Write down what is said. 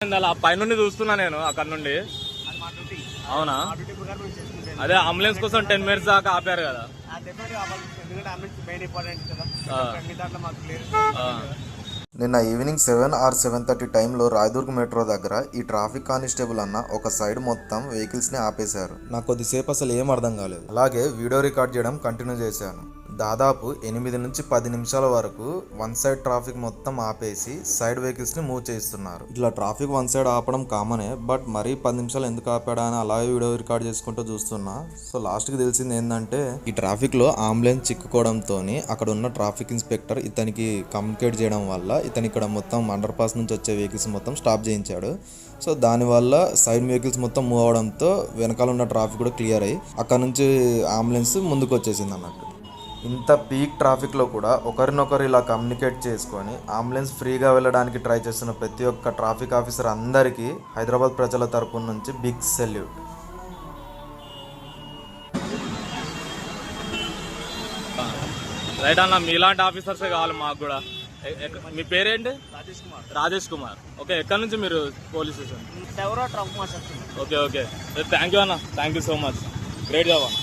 అలా పైనుండి చూస్తున్నా నేను అక్కడ నుండి. అవునా? అదే అంబులెన్స్ కోసం 10 minutes దాకా ఆపారు కదా. నిన్న ఈవినింగ్ 7 or 7:30 టైంలో రాయదుర్గ్ మెట్రో దగ్గర ఈ ట్రాఫిక్ కానిస్టేబుల్ అన్న ఒక సైడ్ మొత్తం వెహికల్స్ ని ఆపేశారు. నాకు కొద్దిసేపు అసలు ఏం అర్థం కాలేదు. అలాగే వీడియో రికార్డ్ చేయడం కంటిన్యూ చేశాను. దాదాపు 8 నుంచి 10 నిమిషాల వరకు వన్ సైడ్ ట్రాఫిక్ మొత్తం ఆపేసి సైడ్ వెహికల్స్ ని మూవ్ చేస్తున్నారు. ఇట్లా ట్రాఫిక్ వన్ సైడ్ ఆపడం కామనే, బట్ మరీ 10 నిమిషాలు ఎందుకు ఆపాడా అని అలాగే వీడియో రికార్డ్ చేసుకుంటూ చూస్తున్నా. సో లాస్ట్ కి తెలిసింది ఏంటంటే ఈ ట్రాఫిక్ లో అంబులెన్స్ చిక్కుకోవడంతో అక్కడ ఉన్న ట్రాఫిక్ ఇన్స్పెక్టర్ ఇతనికి కమ్యూనికేట్ చేయడం వల్ల ఇతను ఇక్కడ మొత్తం అండర్ పాస్ నుంచి వచ్చే వెహికల్స్ మొత్తం స్టాప్ చేయించాడు. సో దానివల్ల సైడ్ వెహికల్స్ మొత్తం మూవ్ అవడంతో వెనకాల ఉన్న ట్రాఫిక్ కూడా క్లియర్ అయ్యి అక్కడ నుంచి అంబులెన్స్ ముందుకు వచ్చేసింది అన్నట్టు. ఇంత పీక్ ట్రాఫిక్లో కూడా ఒకరినొకరు ఇలా కమ్యూనికేట్ చేసుకొని అంబులెన్స్ ఫ్రీగా వెళ్ళడానికి ట్రై చేస్తున్న ప్రతి ఒక్క ట్రాఫిక్ ఆఫీసర్ అందరికీ హైదరాబాద్ ప్రజల తరపు నుంచి బిగ్ సెల్యూట్. రైట్ అన్న, మీలాంటి ఆఫీసర్సే కావాలి మాకు కూడా. మీ పేరేంటి? రాజేష్ కుమార్. ఓకే, ఎక్కడి నుంచి మీరు పోలీస్ స్టేషన్? ట్రంక్ మార్చ్. ఓకే ఓకే, థ్యాంక్ యూ అన్న, thank you so much, great job అన్న.